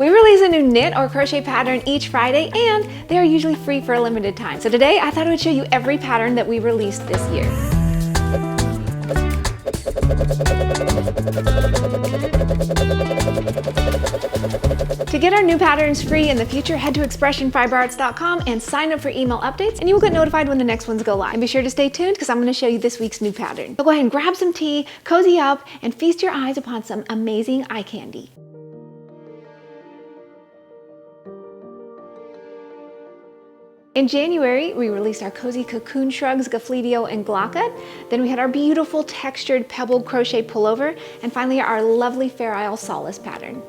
We release a new knit or crochet pattern each Friday, and they are usually free for a limited time. So today I thought I would show you every pattern that we released this year. To get our new patterns free in the future, head to expressionfiberarts.com and sign up for email updates, and you will get notified when the next ones go live. And be sure to stay tuned because I'm going to show you this week's new pattern. So go ahead and grab some tea, cozy up, and feast your eyes upon some amazing eye candy. In January, we released our cozy cocoon shrugs, Gafledio and Glaucud. Then we had our beautiful textured pebbled crochet pullover, and finally our lovely Fair Isle Solace pattern.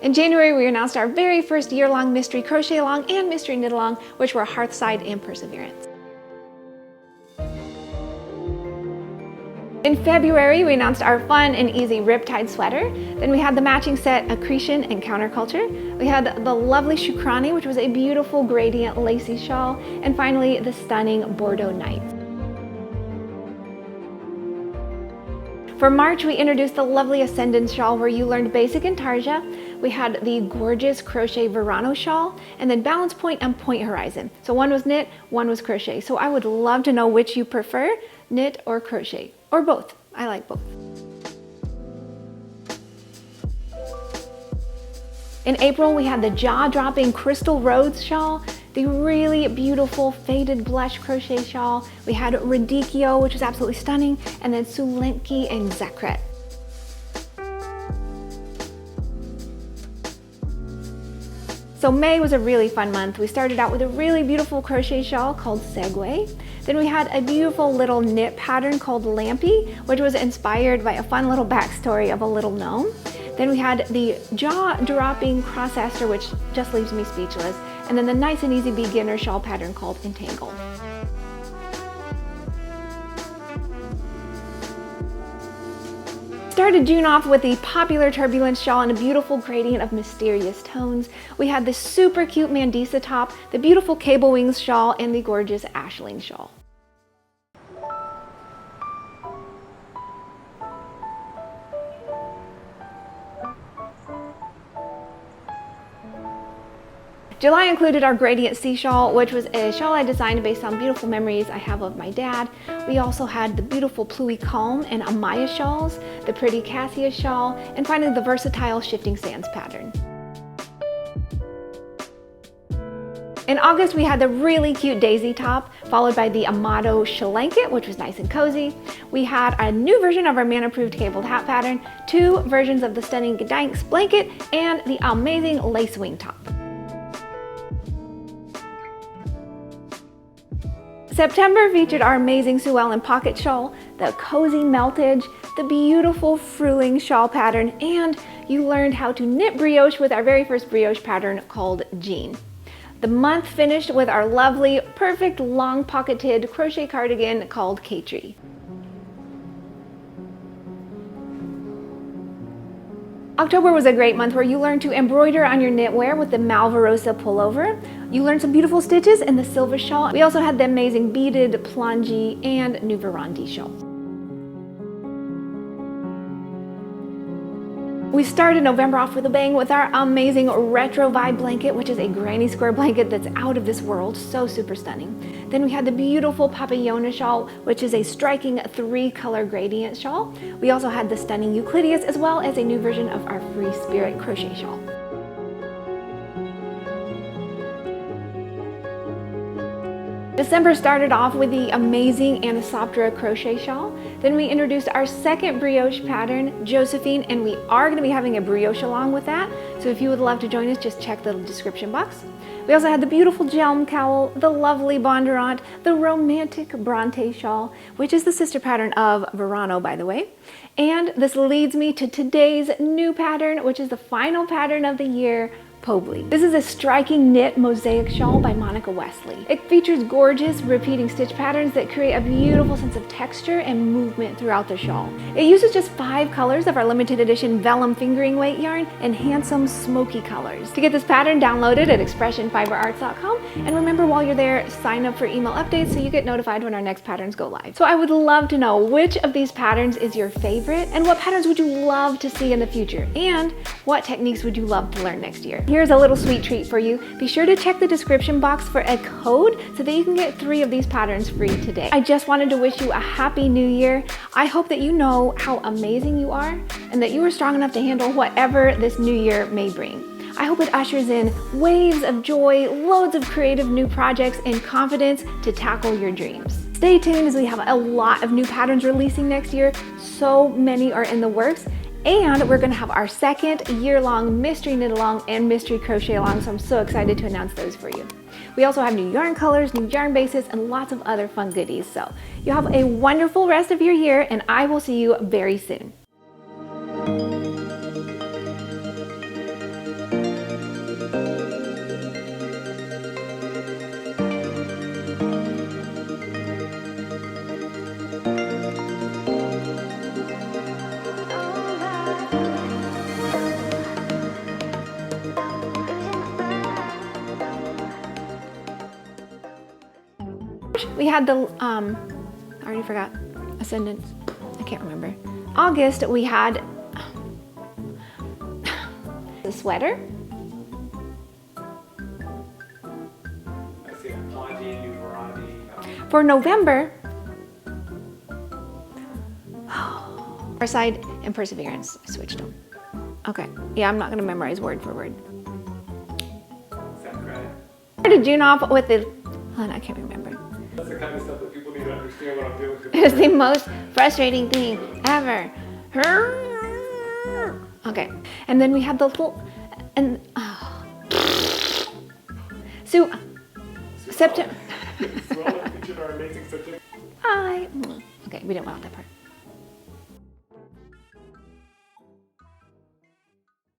In January, we announced our very first year-long mystery crochet along and mystery knit along, which were Hearthside and Perseverance. In February, we announced our fun and easy Riptide sweater. Then we had the matching set Excursion and Counterculture. We had the lovely Shukrani, which was a beautiful gradient lacy shawl. And finally, the stunning Bordeaux Night. For March, we introduced the lovely Ascendant shawl where you learned basic intarsia. We had the gorgeous crochet Verano shawl, and then Balance Point and Point Horizon. So one was knit, one was crochet. So I would love to know which you prefer, knit or crochet, or both. I like both. In April, we had the jaw-dropping Crystal Rose shawl, the really beautiful faded blush crochet shawl. We had Radicchio, which was absolutely stunning, and then Sulenki and Zekret. So May was a really fun month. We started out with a really beautiful crochet shawl called Segway. Then we had a beautiful little knit pattern called Lampy, which was inspired by a fun little backstory of a little gnome. Then we had the jaw-dropping cross-aster, which just leaves me speechless. And then the nice and easy beginner shawl pattern called Entangle. Started June off with the popular Turbulence shawl in a beautiful gradient of mysterious tones. We had the super cute Mandisa top, the beautiful Cable Wings shawl, and the gorgeous Ashling shawl. July included our Gradient Sea shawl, which was a shawl I designed based on beautiful memories I have of my dad. We also had the beautiful Pluie Calm and Amaya shawls, the pretty Cassia shawl, and finally the versatile Shifting Sands pattern. In August, we had the really cute Daisy top, followed by the Amato Shalanket, which was nice and cozy. We had a new version of our man-approved cabled hat pattern, two versions of the stunning Gdansk blanket, and the amazing LACEWING top. September featured our amazing Sue Ellen pocket shawl, the cozy meltage, the beautiful Fruling shawl pattern, and you learned how to knit brioche with our very first brioche pattern called Jean. The month finished with our lovely, perfect long pocketed crochet cardigan called K-Tree. October was a great month where you learned to embroider on your knitwear with the MALVAROSA pullover. You learned some beautiful stitches in the silver shawl. We also had the amazing beaded Plongy and Nuvarandi shawl. We started November off with a bang with our amazing Retro Vibe blanket, which is a granny square blanket that's out of this world, so super stunning. Then we had the beautiful Papillona shawl, which is a striking 3-color gradient shawl. We also had the stunning Euclideus, as well as a new version of our Free Spirit crochet shawl. December started off with the amazing ANISOPTERA crochet shawl. Then we introduced our second brioche pattern, Josephine, and we are going to be having a brioche along with that. So if you would love to join us, just check the description box. We also had the beautiful Jelm cowl, the lovely Bondurant, the romantic Bronte shawl, which is the sister pattern of Verano, by the way. And this leads me to today's new pattern, which is the final pattern of the year, Poble. This is a striking knit mosaic shawl by Monica Wesley. It features gorgeous repeating stitch patterns that create a beautiful sense of texture and movement throughout the shawl. It uses just 5 colors of our limited edition Vellum Fingering weight yarn and handsome smoky colors. To get this pattern, download it at expressionfiberarts.com, and remember, while you're there, sign up for email updates so you get notified when our next patterns go live. So I would love to know which of these patterns is your favorite, and what patterns would you love to see in the future, and what techniques would you love to learn next year. Here's here's a little sweet treat for you. Be sure to check the description box for a code so that you can get 3 of these patterns free today. I just wanted to wish you a happy new year. I hope that you know how amazing you are and that you are strong enough to handle whatever this new year may bring. I hope it ushers in waves of joy, loads of creative new projects, and confidence to tackle your dreams. Stay tuned as we have a lot of new patterns releasing next year. So many are in the works. And we're gonna have our second year-long mystery knit along and mystery crochet along, so I'm so excited to announce those for you. We also have new yarn colors, new yarn bases, and lots of other fun goodies. So you have a wonderful rest of your year, and I will see you very soon. We had the, I already forgot, Ascendance, I can't remember. August, we had the sweater. I see a plenty, new variety. For November, Foresight and Perseverance, I switched them. Okay, yeah, I'm not gonna memorize word for word. Is that correct? I started June off with the, I can't remember. That's the kind of stuff that people need to understand what I'm doing. It's the most frustrating thing ever. Okay, and then we had the little, and so September. Well, featured our amazing subject. Okay, we didn't want that part.